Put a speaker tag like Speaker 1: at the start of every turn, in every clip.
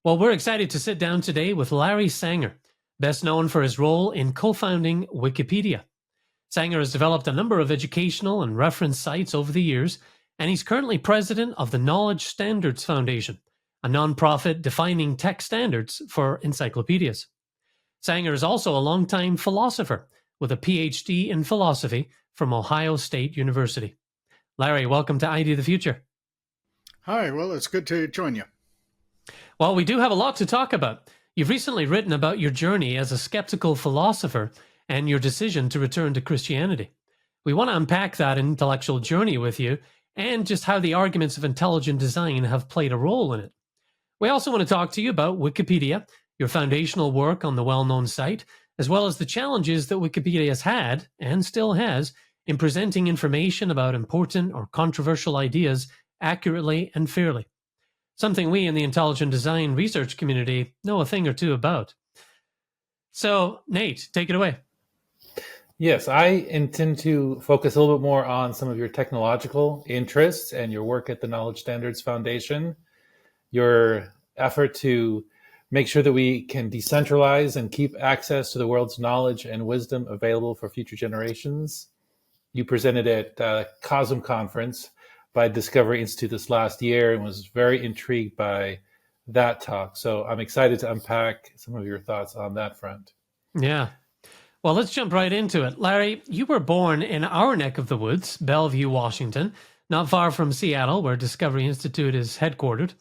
Speaker 1: Well, we're excited to sit down today with Larry Sanger, best known for his role in co-founding Wikipedia. Sanger has developed a number of educational and reference sites over the years, and he's currently president of the Knowledge Standards Foundation, a nonprofit defining tech standards for encyclopedias. Sanger is also a longtime philosopher with a PhD in philosophy from Ohio State University. Larry, welcome to ID the Future.
Speaker 2: Hi, well, it's good to join you.
Speaker 1: Well, we do have a lot to talk about. You've recently written about your journey as a skeptical philosopher and your decision to return to Christianity. We want to unpack that intellectual journey with you and just how the arguments of intelligent design have played a role in it. We also want to talk to you about Wikipedia, your foundational work on the well-known site, as well as the challenges that Wikipedia has had and still has in presenting information about important or controversial ideas accurately and fairly. Something we in the intelligent design research community know a thing or two about. So, Nate, take it away.
Speaker 3: Yes, I intend to focus a little bit more on some of your technological interests and your work at the Knowledge Standards Foundation, your effort to make sure that we can decentralize and keep access to the world's knowledge and wisdom available for future generations. You presented at COSM Conference by Discovery Institute this last year and was very intrigued by that talk. So I'm excited to unpack some of your thoughts on that front.
Speaker 1: Yeah. Well, let's jump right into it. Larry, you were born in our neck of the woods, Bellevue, Washington, not far from Seattle, where Discovery Institute is headquartered.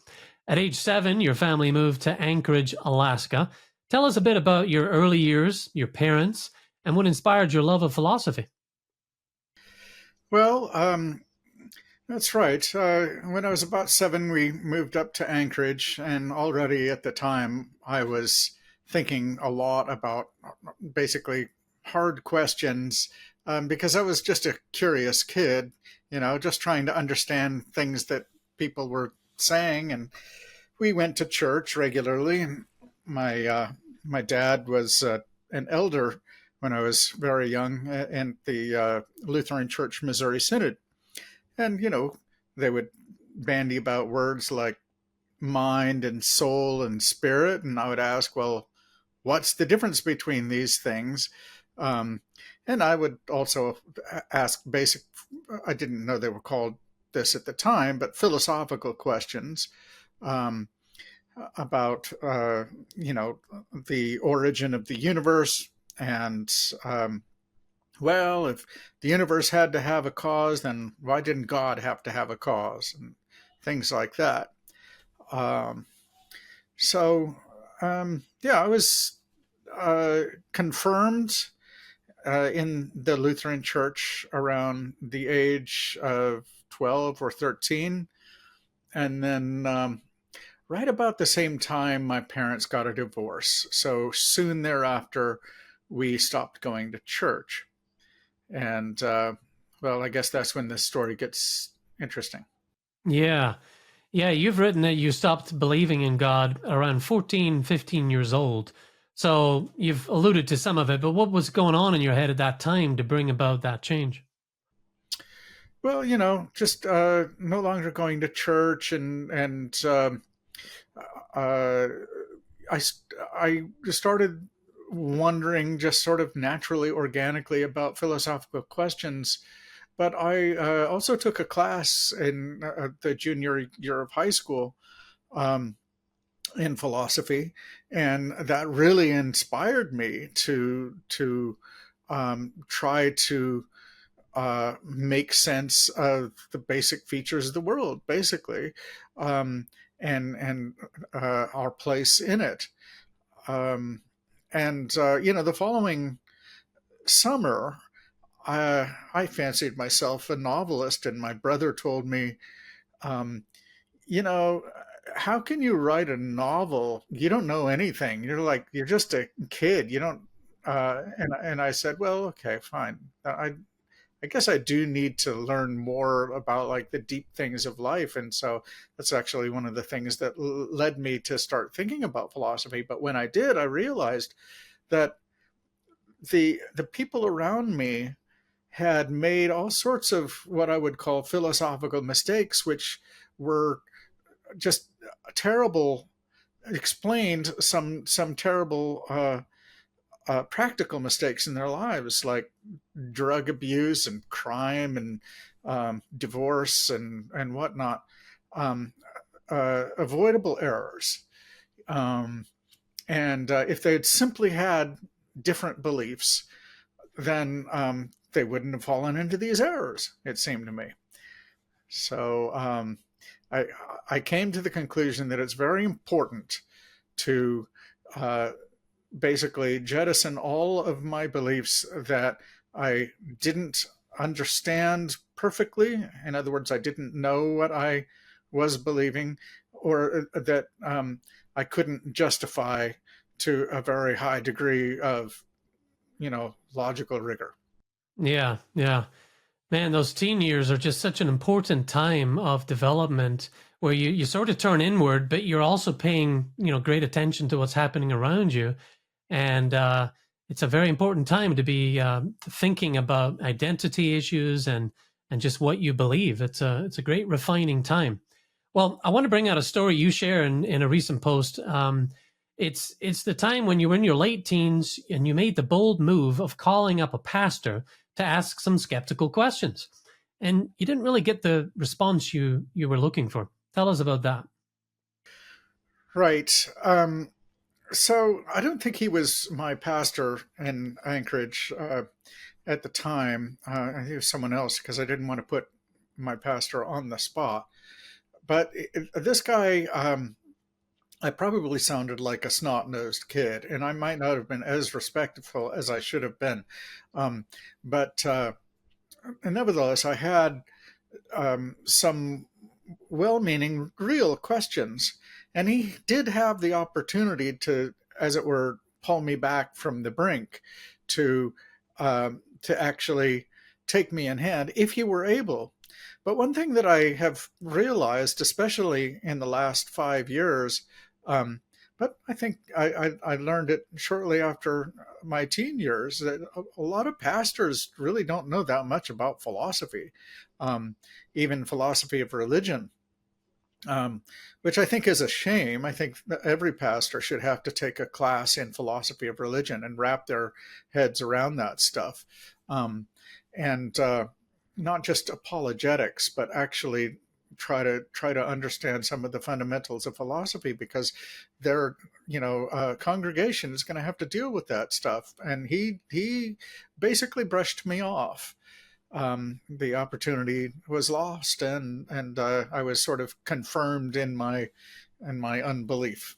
Speaker 1: At age 7, your family moved to Anchorage, Alaska. Tell us a bit about your early years, your parents, and what inspired your love of philosophy.
Speaker 2: Well, that's right. When I was about 7, we moved up to Anchorage, and already at the time, I was thinking a lot about basically hard questions because I was just a curious kid, just trying to understand things that people were saying. And we went to church regularly. My dad was an elder when I was very young in the Lutheran Church Missouri Synod. And, they would bandy about words like mind and soul and spirit. And I would ask, well, what's the difference between these things? And I would also ask I didn't know they were called this at the time, but philosophical questions about, the origin of the universe. And, well, if the universe had to have a cause, then why didn't God have to have a cause? And things like that. I was confirmed in the Lutheran Church around the age of 12 or 13. And then right about the same time, my parents got a divorce. So soon thereafter, we stopped going to church. And, I guess that's when this story gets interesting.
Speaker 1: Yeah. Yeah, you've written that you stopped believing in God around 14, 15 years old. So you've alluded to some of it, but what was going on in your head at that time to bring about that change?
Speaker 2: Well, just no longer going to church, and I just started wondering, just sort of naturally, organically, about philosophical questions. But I also took a class in the junior year of high school in philosophy, and that really inspired me to try to make sense of the basic features of the world, basically, and our place in it. The following summer, I fancied myself a novelist, and my brother told me, um, you know, how can you write a novel? You don't know anything. You're just a kid. You don't. And I said, well, okay, fine. I guess I do need to learn more about like the deep things of life. And so that's actually one of the things that led me to start thinking about philosophy. But when I did, I realized that the people around me had made all sorts of what I would call philosophical mistakes, which were just terrible explained some terrible practical mistakes in their lives, like drug abuse and crime and divorce and whatnot, um, avoidable errors. Um, and if they'd simply had different beliefs, then they wouldn't have fallen into these errors, it seemed to me. So I, I came to the conclusion that it's very important to uh, basically jettison all of my beliefs that I didn't understand perfectly. In other words, I didn't know what I was believing, or that I couldn't justify to a very high degree of, logical rigor.
Speaker 1: Yeah, yeah. Man, those teen years are just such an important time of development where you sort of turn inward, but you're also paying, great attention to what's happening around you. And it's a very important time to be thinking about identity issues and just what you believe. It's a great refining time. Well, I want to bring out a story you share in a recent post. It's the time when you were in your late teens and you made the bold move of calling up a pastor to ask some skeptical questions, and you didn't really get the response you were looking for. Tell us about that.
Speaker 2: Right. So I don't think he was my pastor in Anchorage at the time. I think it was someone else because I didn't want to put my pastor on the spot. But this guy, I probably sounded like a snot-nosed kid, and I might not have been as respectful as I should have been. Um, but nevertheless, I had some well-meaning, real questions, and he did have the opportunity to, as it were, pull me back from the brink to actually take me in hand if he were able. But one thing that I have realized, especially in the last 5 years, but I think I learned it shortly after my teen years, that a lot of pastors really don't know that much about philosophy, even philosophy of religion, um, which I think is a shame. I think that every pastor should have to take a class in philosophy of religion and wrap their heads around that stuff. And not just apologetics, but actually try to understand some of the fundamentals of philosophy, because their congregation is going to have to deal with that stuff. And he basically brushed me off. The opportunity was lost, and I was sort of confirmed in my unbelief.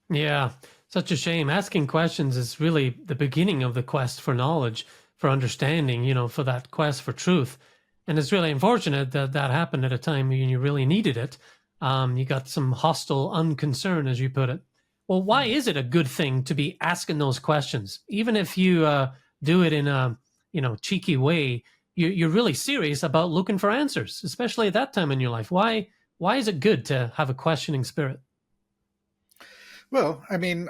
Speaker 1: Yeah, such a shame. Asking questions is really the beginning of the quest for knowledge, for understanding, for that quest for truth. And it's really unfortunate that that happened at a time when you really needed it. You got some hostile unconcern, as you put it. Well, why is it a good thing to be asking those questions, even if you do it in a cheeky way? You're really serious about looking for answers, especially at that time in your life. Why is it good to have a questioning spirit?
Speaker 2: Well, I mean,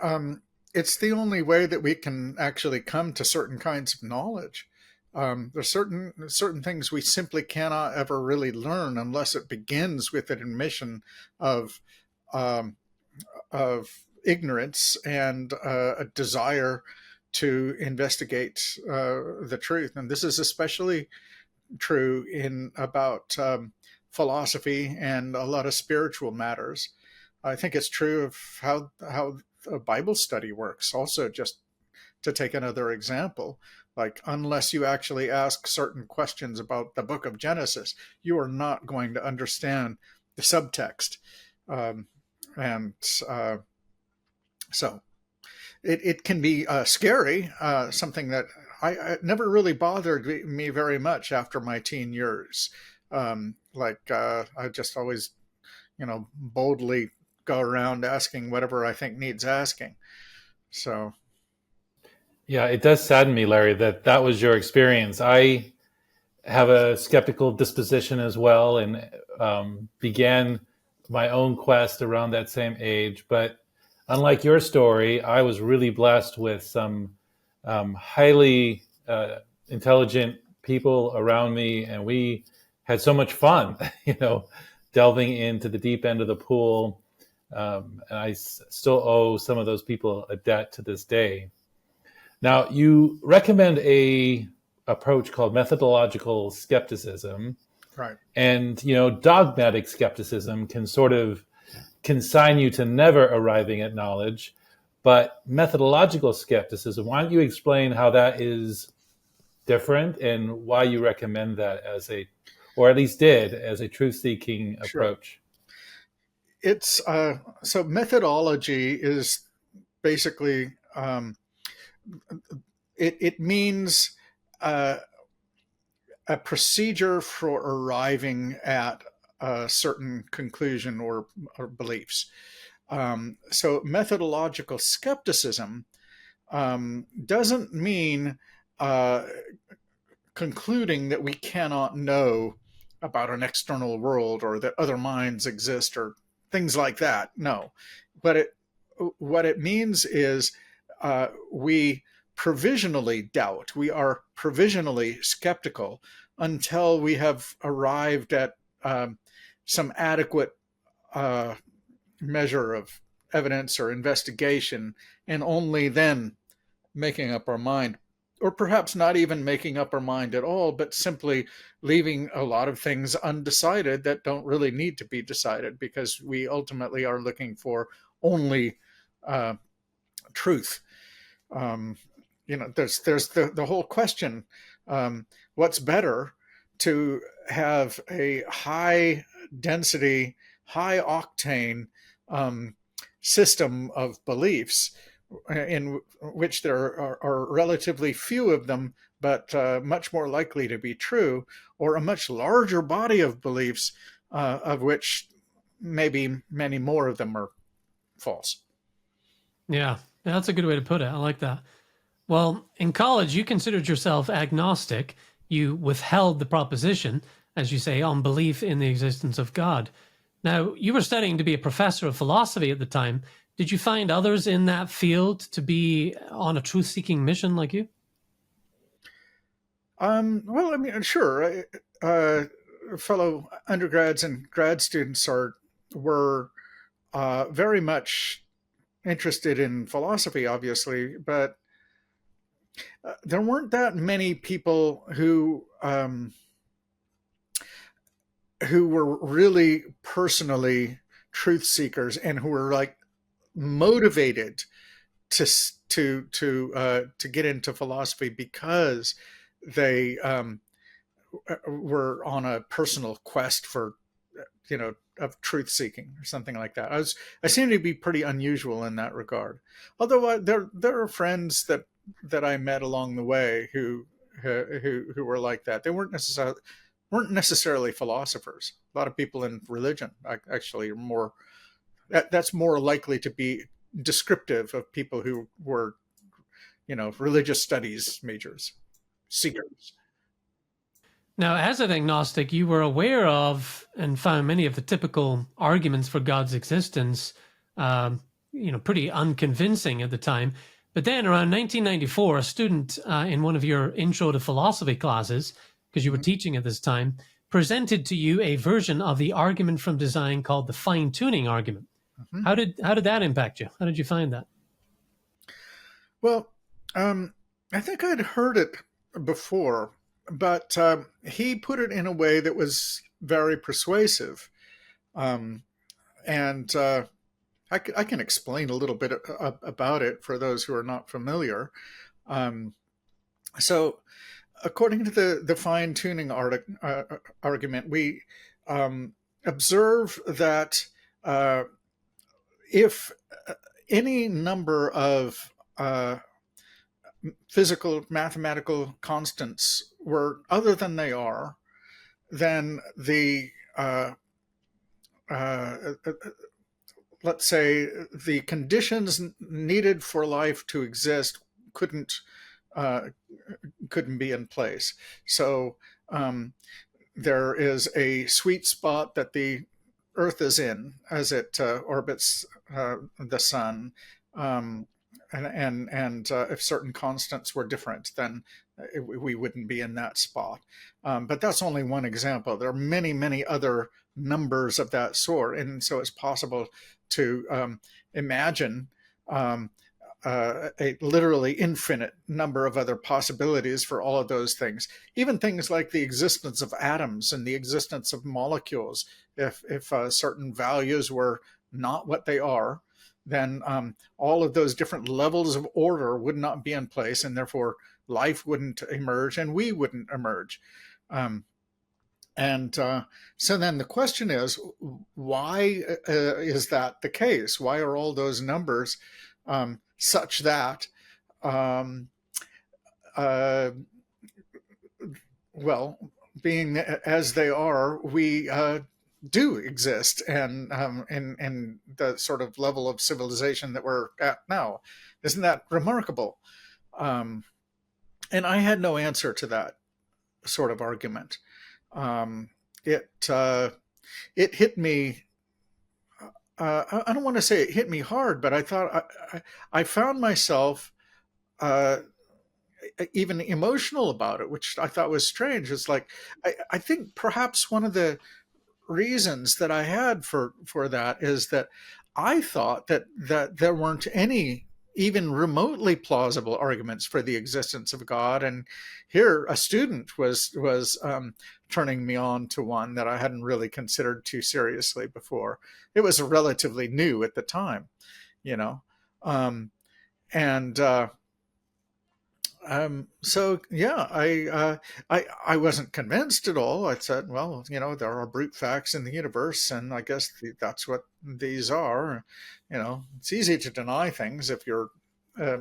Speaker 2: it's the only way that we can actually come to certain kinds of knowledge. There's certain things we simply cannot ever really learn unless it begins with an admission of um, ignorance and a desire to investigate the truth. And this is especially true in about philosophy and a lot of spiritual matters. I think it's true of how a Bible study works. Also, just to take another example, like unless you actually ask certain questions about the book of Genesis, you are not going to understand the subtext. And so it can be scary, something that I never really bothered me very much after my teen years. I just always, boldly go around asking whatever I think needs asking. So,
Speaker 3: Yeah, it does sadden me, Larry, that that was your experience. I have a skeptical disposition as well, and began my own quest around that same age. But unlike your story, I was really blessed with some highly intelligent people around me, and we had so much fun, delving into the deep end of the pool. And I still owe some of those people a debt to this day. Now, you recommend a approach called methodological skepticism,
Speaker 2: Right.
Speaker 3: and dogmatic skepticism can sort of consign you to never arriving at knowledge. But methodological skepticism, why don't you explain how that is different and why you recommend that as a, or at least did, as a truth-seeking
Speaker 2: Sure.
Speaker 3: approach?
Speaker 2: It's so methodology is basically it means a procedure for arriving at a certain conclusion or beliefs. So methodological skepticism doesn't mean concluding that we cannot know about an external world or that other minds exist or things like that. No, but what it means is we provisionally doubt. We are provisionally skeptical until we have arrived at some adequate measure of evidence or investigation, and only then making up our mind, or perhaps not even making up our mind at all, but simply leaving a lot of things undecided that don't really need to be decided, because we ultimately are looking for only truth. There's the whole question: what's better, to have a high density, high octane system of beliefs in which there are relatively few of them, but much more likely to be true, or a much larger body of beliefs of which maybe many more of them are false?
Speaker 1: Yeah, that's a good way to put it. I like that. Well, in college, you considered yourself agnostic. You withheld the proposition, as you say, on belief in the existence of God. Now, you were studying to be a professor of philosophy at the time. Did you find others in that field to be on a truth-seeking mission like you?
Speaker 2: Well, I mean, sure. Fellow undergrads and grad students were very much interested in philosophy, obviously, but there weren't that many people who were really personally truth seekers and who were like motivated to get into philosophy because they were on a personal quest for of truth seeking or something like that. I seem to be pretty unusual in that regard. Although there are friends that I met along the way who were like that. They weren't necessarily philosophers. A lot of people in religion actually are more. That's more likely to be descriptive of people who were, religious studies majors, seekers.
Speaker 1: Now, as an agnostic, you were aware of and found many of the typical arguments for God's existence, pretty unconvincing at the time. But then around 1994, a student in one of your intro to philosophy classes, because you were teaching at this time, presented to you a version of the argument from design called the fine-tuning argument.
Speaker 2: Mm-hmm.
Speaker 1: How did that impact you? How did you find that?
Speaker 2: Well, I think I'd heard it before, but he put it in a way that was very persuasive. And I can explain a little bit about it for those who are not familiar. So, according to the fine-tuning argument, we observe that if any number of physical mathematical constants were other than they are, then the let's say the conditions needed for life to exist couldn't be in place. So there is a sweet spot that the Earth is in as it orbits the sun. And if certain constants were different, then we wouldn't be in that spot. But that's only one example. There are many, many other numbers of that sort. And so it's possible to imagine a literally infinite number of other possibilities for all of those things. Even things like the existence of atoms and the existence of molecules. If certain values were not what they are, then all of those different levels of order would not be in place, and therefore life wouldn't emerge and we wouldn't emerge. And so then the question is, why is that the case? Why are all those numbers such that, well, being as they are, we do exist, and in the sort of level of civilization that we're at now? Isn't that remarkable? And I had no answer to that sort of argument. It hit me. I don't want to say it hit me hard, but I thought I found myself even emotional about it, which I thought was strange. It's like I think perhaps one of the reasons that I had for that is that I thought that there weren't any even remotely plausible arguments for the existence of God, and here a student was turning me on to one that I hadn't really considered too seriously before. It was relatively new at the time, you know, and so yeah, I wasn't convinced at all. I said, well, you know, there are brute facts in the universe, and I guess that's what these are. You know, it's easy to deny things if you're a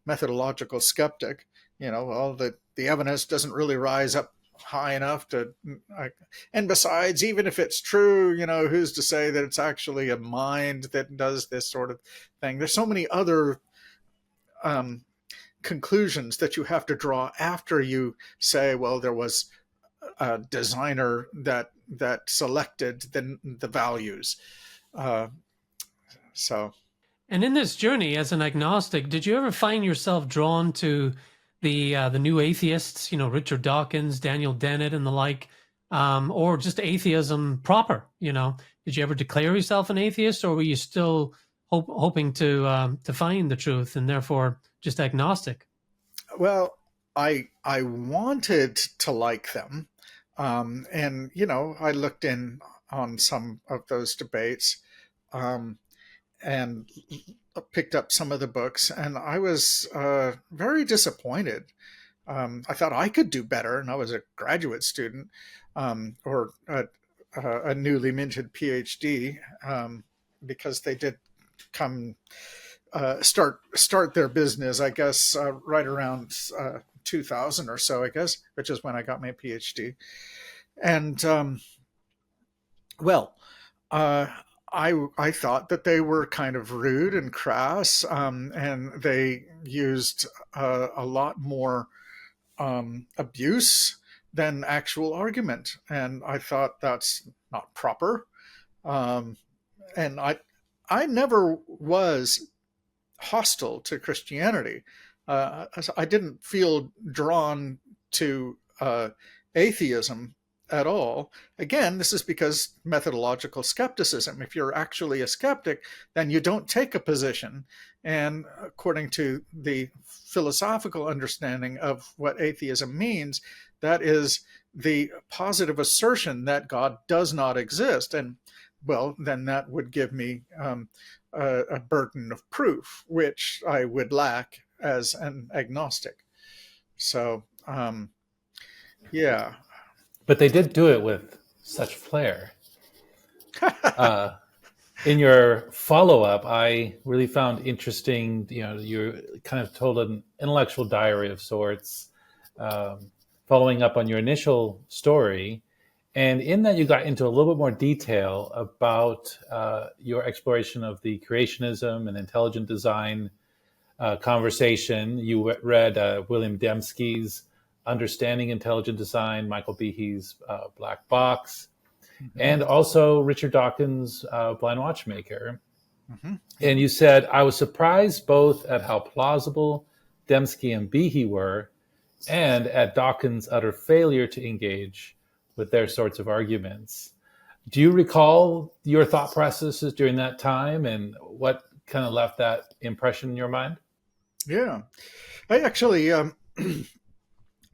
Speaker 2: methodological skeptic. You know, well, the evidence doesn't really rise up high enough to. And besides, even if it's true, you know, who's to say that it's actually a mind that does this sort of thing? There's so many other conclusions that you have to draw after you say, well, there was a designer that selected the values. So.
Speaker 1: And in this journey as an agnostic, did you ever find yourself drawn to the new atheists, you know, Richard Dawkins, Daniel Dennett, and the like, or just atheism proper? You know, did you ever declare yourself an atheist, or were you still hoping to find the truth and therefore just agnostic?
Speaker 2: Well, I wanted to like them, and you know, I looked in on some of those debates, and picked up some of the books, and I was very disappointed. I thought I could do better, and I was a graduate student, or a newly minted PhD, because they did come start their business, I guess, right around 2000 or so, I guess, which is when I got my PhD. And well, I thought that they were kind of rude and crass, and they used a lot more abuse than actual argument, and I thought that's not proper. And I never was hostile to Christianity. I didn't feel drawn to atheism at all. Again, this is because methodological skepticism. If you're actually a skeptic, then you don't take a position. And according to the philosophical understanding of what atheism means, that is the positive assertion that God does not exist. And well, then that would give me a burden of proof, which I would lack as an agnostic. So, yeah.
Speaker 3: But they did do it with such flair. In your follow-up, I really found interesting, you know, you kind of told an intellectual diary of sorts, following up on your initial story. And in that, you got into a little bit more detail about your exploration of the creationism and intelligent design conversation. You read William Dembski's Understanding Intelligent Design, Michael Behe's Black Box, mm-hmm. and also Richard Dawkins' Blind Watchmaker. Mm-hmm. And you said, I was surprised both at how plausible Dembski and Behe were and at Dawkins' utter failure to engage with their sorts of arguments. Do you recall your thought processes during that time, and what kind of left that impression in your mind?
Speaker 2: Yeah, I actually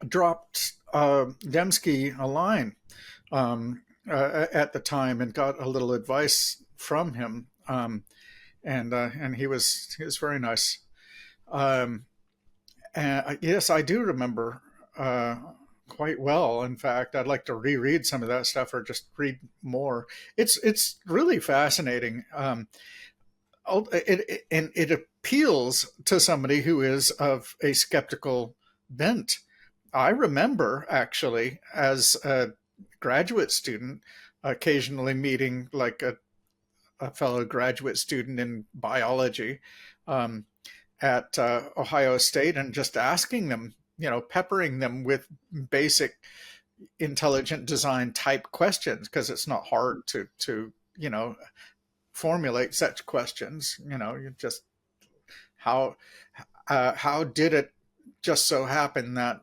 Speaker 2: dropped Dembski a line at the time and got a little advice from him, and he was very nice. Um, and yes, I do remember quite well. In fact, I'd like to reread some of that stuff or just read more. It's really fascinating. And it appeals to somebody who is of a skeptical bent. I remember actually as a graduate student occasionally meeting like a fellow graduate student in biology um, at Ohio State and just asking them, peppering them with basic intelligent design type questions because it's not hard to formulate such questions. You just how did it just so happen that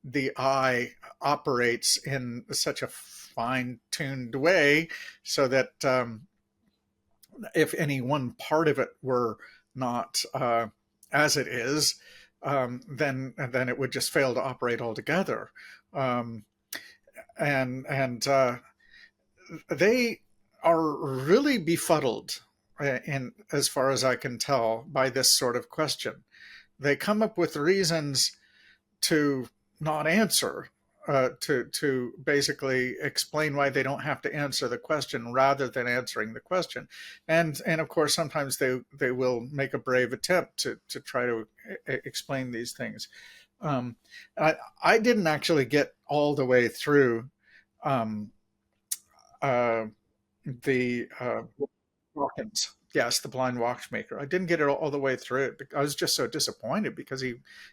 Speaker 2: the eye operates in such a fine-tuned way so that if any one part of it were not as it is, then it would just fail to operate altogether. Um, and they are really befuddled, in as far as I can tell, by this sort of question. They come up with reasons to not answer, to basically explain why they don't have to answer the question rather than answering the question, and of course sometimes they will make a brave attempt to try to explain these things. Um, I didn't actually get all the way through um, uh, the Hawkins. Yes, the blind watchmaker. I didn't get it all the way through it. I was just so disappointed because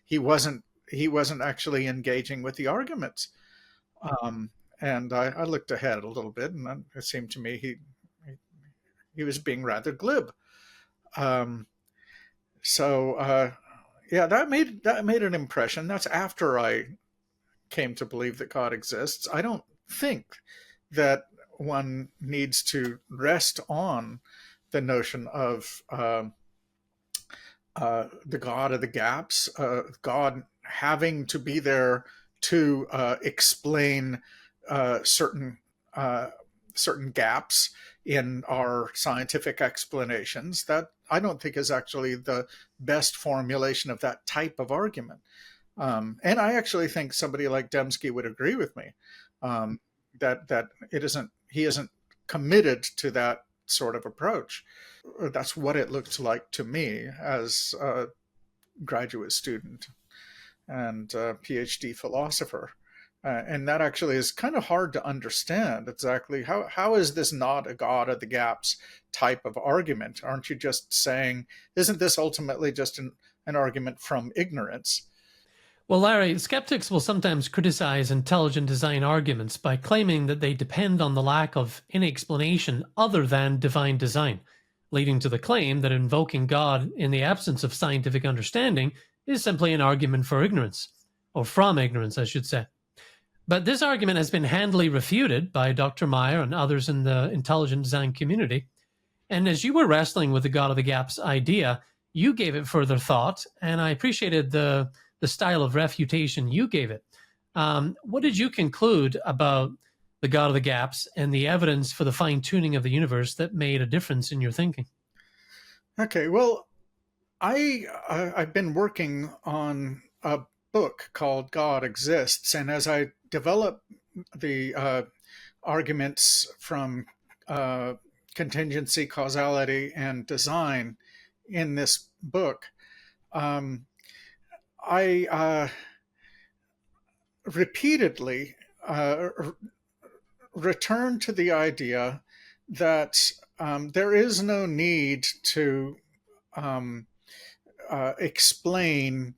Speaker 2: he wasn't actually engaging with the arguments. Um, and I looked ahead a little bit, and then it seemed to me he was being rather glib. Um, so yeah, that made an impression. That's after I came to believe that God exists. I don't think that one needs to rest on the notion of the God of the gaps, God having to be there to explain certain certain gaps in our scientific explanations. That I don't think is actually the best formulation of that type of argument. And I actually think somebody like Dembski would agree with me that it isn't he isn't committed to that sort of approach. That's what it looked like to me as a graduate student and a PhD philosopher. And that actually is kind of hard to understand exactly how is this not a God of the gaps type of argument? Aren't you just saying, isn't this ultimately just an argument from ignorance?
Speaker 1: Well, Larry, skeptics will sometimes criticize intelligent design arguments by claiming that they depend on the lack of any explanation other than divine design, leading to the claim that invoking God in the absence of scientific understanding is simply an argument for ignorance, or from ignorance, I should say. But this argument has been handily refuted by Dr. Meyer and others in the intelligent design community. And as you were wrestling with the God of the Gaps idea, you gave it further thought, and I appreciated the style of refutation you gave it. What did you conclude about the God of the Gaps and the evidence for the fine tuning of the universe that made a difference in your thinking?
Speaker 2: Okay, well, I've been working on a book called God Exists, and as I develop the arguments from uh, contingency, causality, and design in this book, um, I repeatedly return to the idea that there is no need to um, explain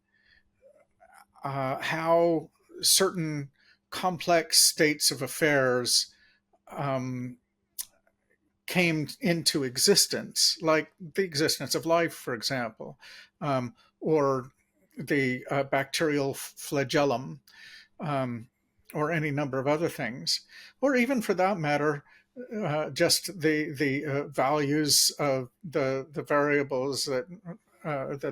Speaker 2: how certain complex states of affairs um, came into existence, like the existence of life, for example, or the bacterial flagellum. Um, or any number of other things, or even for that matter, just the values of the variables that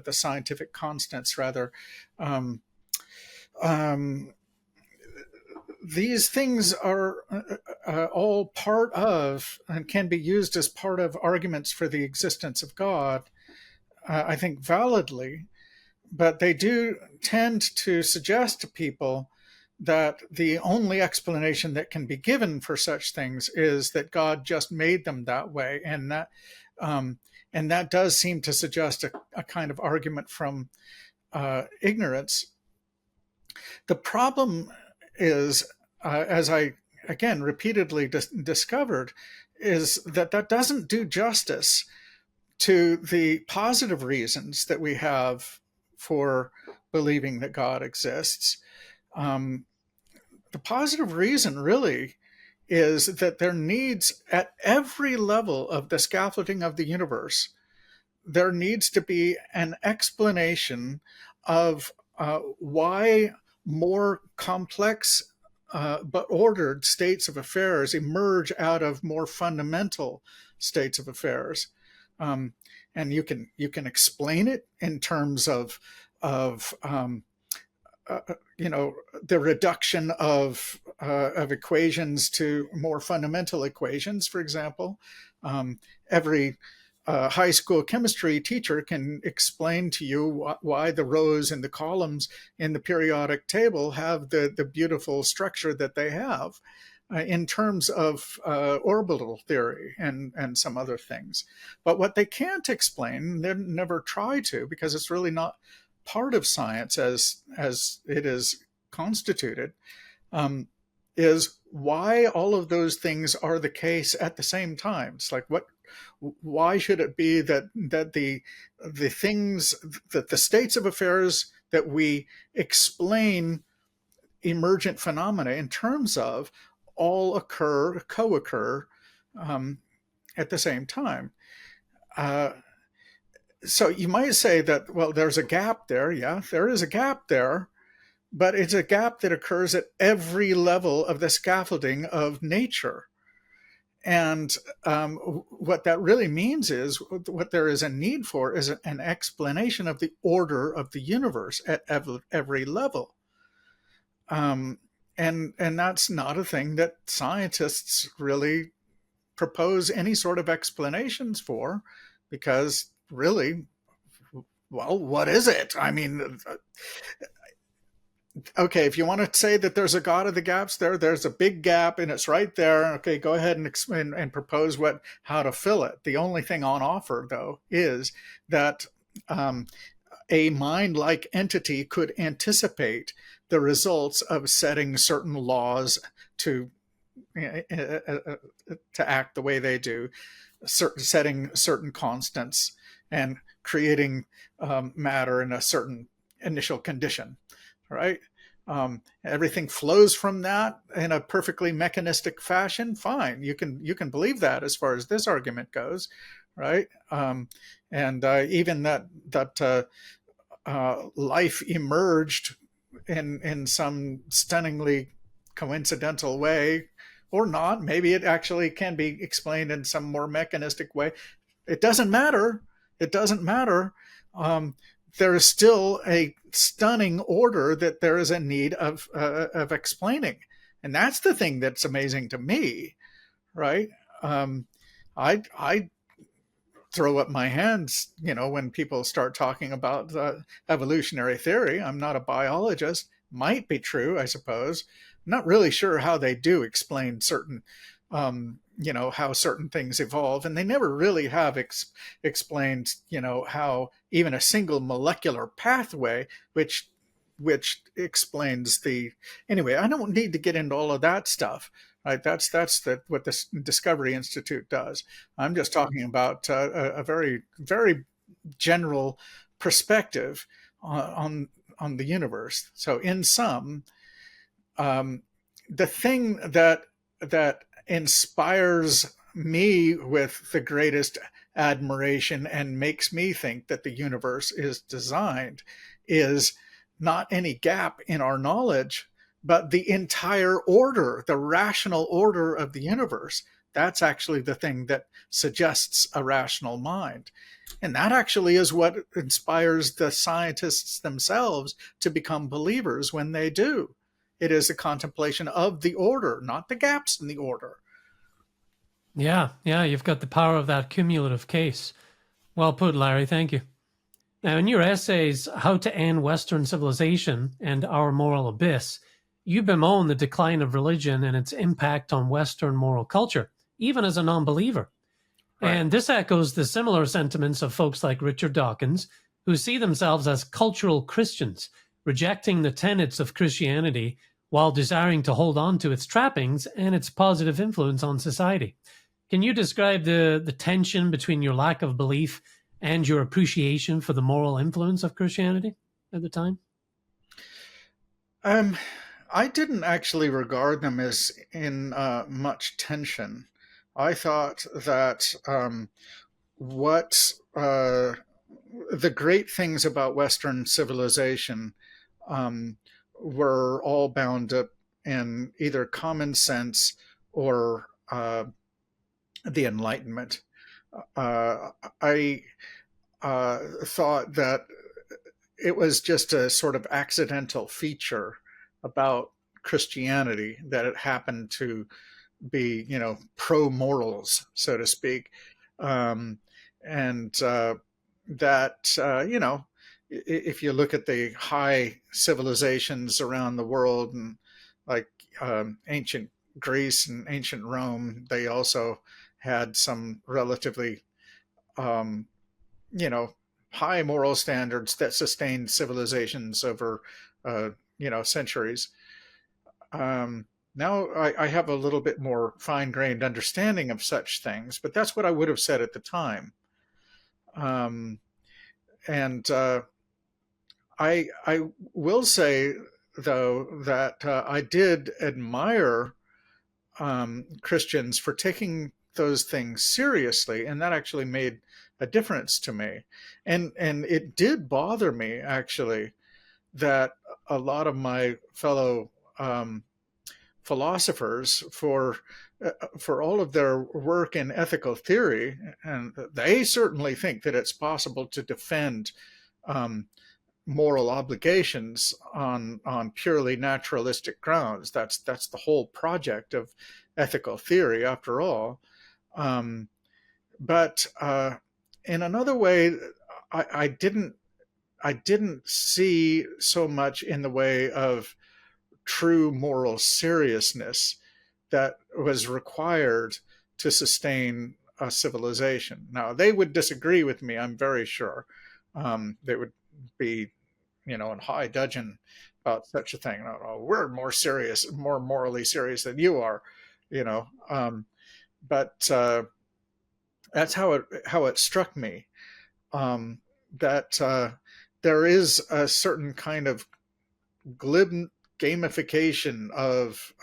Speaker 2: the scientific constants rather. Um, um, these things are all part of and can be used as part of arguments for the existence of God, I think validly, but they do tend to suggest to people that the only explanation that can be given for such things is that God just made them that way, um, and that does seem to suggest a kind of argument from ignorance. The problem is, as I again repeatedly discovered, is that that doesn't do justice to the positive reasons that we have for believing that God exists. Um, the positive reason really is that there needs, at every level of the scaffolding of the universe, there needs to be an explanation of why more complex but ordered states of affairs emerge out of more fundamental states of affairs. Um, and you can explain it in terms of the reduction of equations to more fundamental equations. For example, every high school chemistry teacher can explain to you why the rows and the columns in the periodic table have the beautiful structure that they have in terms of orbital theory and some other things. But what they can't explain, they never try to, because it's really not part of science as it is constituted, is why all of those things are the case at the same time. It's like, why should it be that the things, that the states of affairs that we explain emergent phenomena in terms of all co-occur at the same time? So you might say that, well, there's a gap there. Yeah, there is a gap there, but it's a gap that occurs at every level of the scaffolding of nature. And what that really means is, what there is a need for is an explanation of the order of the universe at every level. And that's not a thing that scientists really propose any sort of explanations for, because really, well, what is it? I mean, okay, if you want to say that there's a God of the gaps, there's a big gap and it's right there. Okay, go ahead and explain and propose how to fill it. The only thing on offer, though, is that a mind-like entity could anticipate the results of setting certain laws to act the way they do, setting certain constants and creating matter in a certain initial condition, right? Everything flows from that in a perfectly mechanistic fashion. Fine, you can believe that as far as this argument goes, right? And even that life emerged in some stunningly coincidental way, or not. Maybe it actually can be explained in some more mechanistic way. It doesn't matter. It doesn't matter. There is still a stunning order that there is a need of explaining, and that's the thing that's amazing to me, right? I throw up my hands, when people start talking about evolutionary theory. I'm not a biologist. Might be true, I suppose. I'm not really sure how they do explain certain how certain things evolve, and they never really have explained, how even a single molecular pathway, which explains anyway. I don't need to get into all of that stuff, right? That's what the Discovery Institute does. I'm just talking about a very, very general perspective on the universe. So in sum, the thing that inspires me with the greatest admiration and makes me think that the universe is designed is not any gap in our knowledge, But the entire order, the rational order of the universe, that's actually the thing that suggests a rational mind. And that actually is what inspires the scientists themselves to become believers when they do. It is a contemplation of the order, not the gaps in the order.
Speaker 1: Yeah, yeah, you've got the power of that cumulative case. Well put, Larry. Thank you. Now, in your essays, How to End Western Civilization and Our Moral Abyss, you bemoan the decline of religion and its impact on Western moral culture, even as a non believer.
Speaker 2: Right.
Speaker 1: And this echoes the similar sentiments of folks like Richard Dawkins, who see themselves as cultural Christians, rejecting the tenets of Christianity while desiring to hold on to its trappings and its positive influence on society. Can you describe the tension between your lack of belief and your appreciation for the moral influence of Christianity at the time?
Speaker 2: I didn't actually regard them as in much tension. I thought that what the great things about Western civilization um, were all bound up in either common sense or the Enlightenment. I thought that it was just a sort of accidental feature about Christianity that it happened to be, pro morals, so to speak. Um, and that, if you look at the high civilizations around the world, and like ancient Greece and ancient Rome, they also had some relatively, um, you know, high moral standards that sustained civilizations over, centuries. Now I have a little bit more fine-grained understanding of such things, but that's what I would have said at the time. Um, and I will say though that I did admire Christians for taking those things seriously, and that actually made a difference to me. And it did bother me actually that a lot of my fellow philosophers, for all of their work in ethical theory, and they certainly think that it's possible to defend um, moral obligations on purely naturalistic grounds. That's the whole project of ethical theory, after all. Um, but in another way, I didn't see so much in the way of true moral seriousness that was required to sustain a civilization. Now, they would disagree with me, I'm very sure. They would be, in high dudgeon about such a thing. Oh, we're more serious, more morally serious than you are, you know. But that's how it struck me, that there is a certain kind of glib gamification of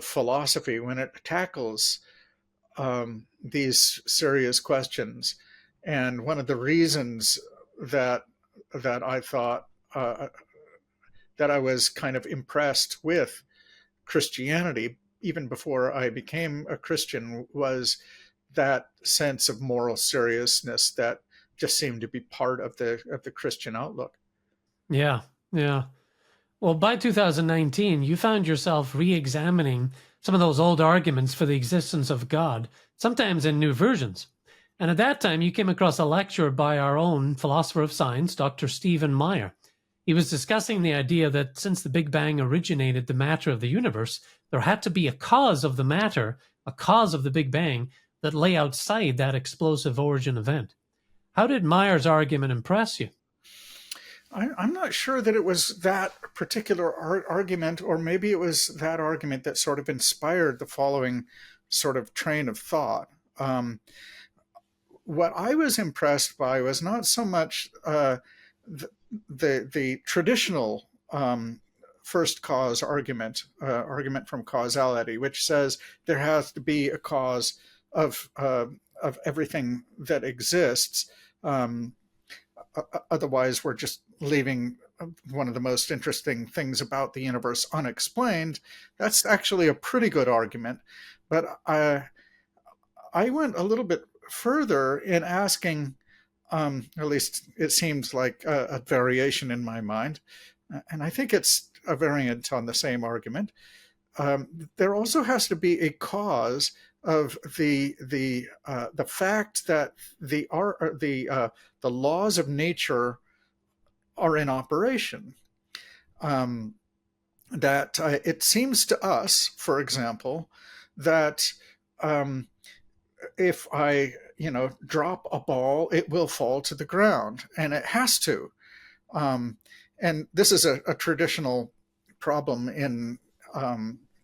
Speaker 2: philosophy when it tackles these serious questions. And one of the reasons that I thought that I was kind of impressed with Christianity, even before I became a Christian, was that sense of moral seriousness that just seemed to be part of the Christian outlook.
Speaker 1: Yeah, yeah. Well, by 2019, you found yourself re-examining some of those old arguments for the existence of God, sometimes in new versions. And at that time, you came across a lecture by our own philosopher of science, Dr. Stephen Meyer. He was discussing the idea that since the Big Bang originated the matter of the universe, there had to be a cause of the matter, a cause of the Big Bang, that lay outside that explosive origin event. How did Meyer's argument impress you?
Speaker 2: I'm not sure that it was that particular argument, or maybe it was that argument that sort of inspired the following sort of train of thought. What I was impressed by was not so much the traditional first cause argument from causality, which says there has to be a cause of everything that exists. otherwise we're just leaving one of the most interesting things about the universe unexplained. That's actually a pretty good argument. But I went a little bit further in asking, at least it seems like a variation in my mind, and I think it's a variant on the same argument. There also has to be a cause of the fact that the laws of nature are in operation. That it seems to us, for example, that if I drop a ball, it will fall to the ground, and it has to. And this is a traditional problem in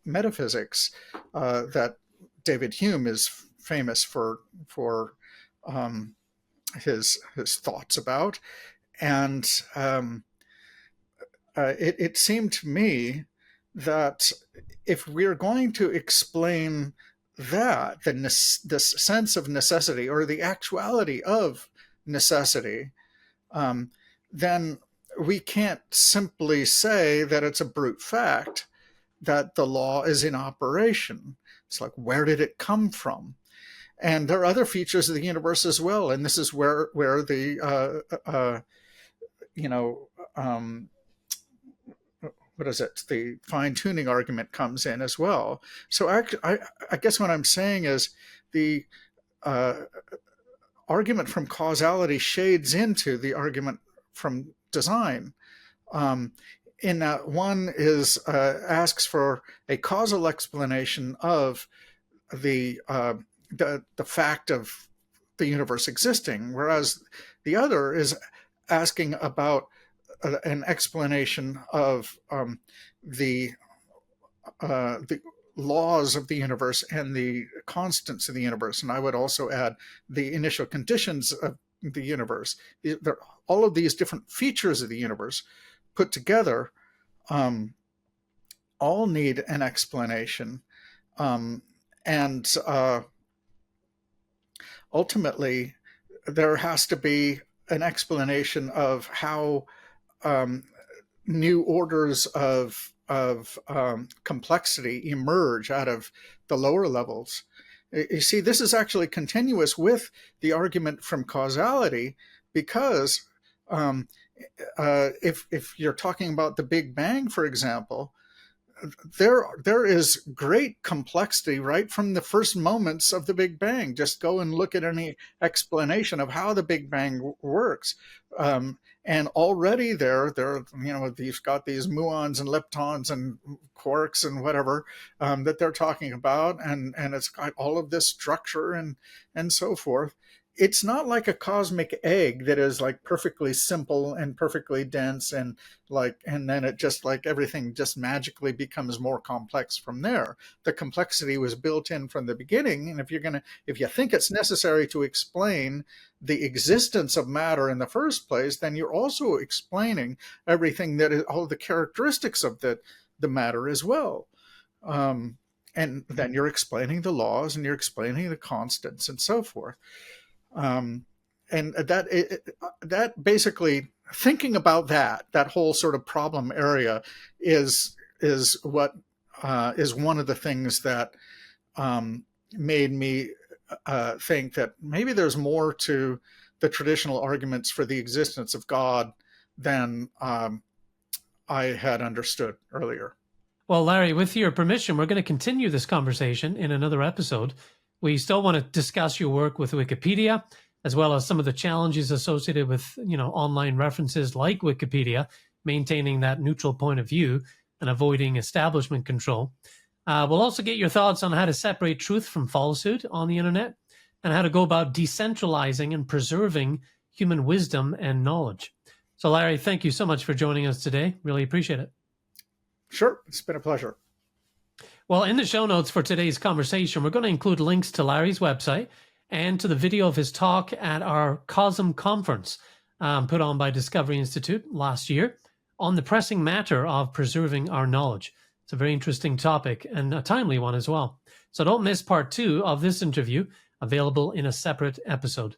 Speaker 2: metaphysics that David Hume is famous for his thoughts about. And it seemed to me that if we're going to explain that, this sense of necessity, or the actuality of necessity, then we can't simply say that it's a brute fact that the law is in operation. It's like, where did it come from? And there are other features of the universe as well. And this is where the what is it? The fine-tuning argument comes in as well. So I guess what I'm saying is the argument from causality shades into the argument from design. In that one is asks for a causal explanation of the fact of the universe existing, whereas the other is asking about an explanation of the laws of the universe and the constants of the universe. And I would also add the initial conditions of the universe. All of these different features of the universe put together all need an explanation. And ultimately, there has to be an explanation of how new orders of complexity emerge out of the lower levels. You see, this is actually continuous with the argument from causality, because if you're talking about the Big Bang, for example, there is great complexity right from the first moments of the Big Bang. Just go and look at any explanation of how the Big Bang works. And already you've got these muons and leptons and quarks and whatever that they're talking about, and it's got all of this structure and so forth. It's not like a cosmic egg that is like perfectly simple and perfectly dense, and then it just like everything just magically becomes more complex from there. The complexity was built in from the beginning, and if you think it's necessary to explain the existence of matter in the first place, then you're also explaining everything that is all the characteristics of the matter as well. And then you're explaining the laws, and you're explaining the constants and so forth. And that basically, thinking about that whole sort of problem area is what is one of the things that made me think that maybe there's more to the traditional arguments for the existence of God than I had understood earlier.
Speaker 1: Well, Larry, with your permission, we're going to continue this conversation in another episode. We still want to discuss your work with Wikipedia, as well as some of the challenges associated with, online references like Wikipedia, maintaining that neutral point of view and avoiding establishment control. We'll also get your thoughts on how to separate truth from falsehood on the internet, and how to go about decentralizing and preserving human wisdom and knowledge. So, Larry, thank you so much for joining us today. Really appreciate it.
Speaker 2: Sure. It's been a pleasure.
Speaker 1: Well, in the show notes for today's conversation, we're going to include links to Larry's website and to the video of his talk at our COSM conference put on by Discovery Institute last year on the pressing matter of preserving our knowledge. It's a very interesting topic and a timely one as well. So don't miss part 2 of this interview, available in a separate episode.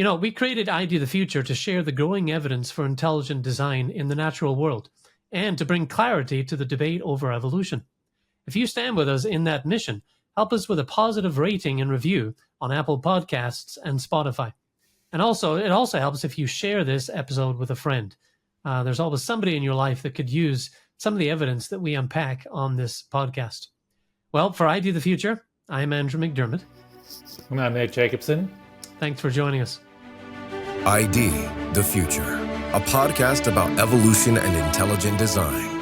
Speaker 1: You know, we created ID the Future to share the growing evidence for intelligent design in the natural world and to bring clarity to the debate over evolution. If you stand with us in that mission, help us with a positive rating and review on Apple Podcasts and Spotify. And also, it also helps if you share this episode with a friend. There's always somebody in your life that could use some of the evidence that we unpack on this podcast. Well, for ID the Future, I'm Andrew McDermott.
Speaker 3: And I'm Nick Jacobson.
Speaker 1: Thanks for joining us.
Speaker 4: ID the Future, a podcast about evolution and intelligent design.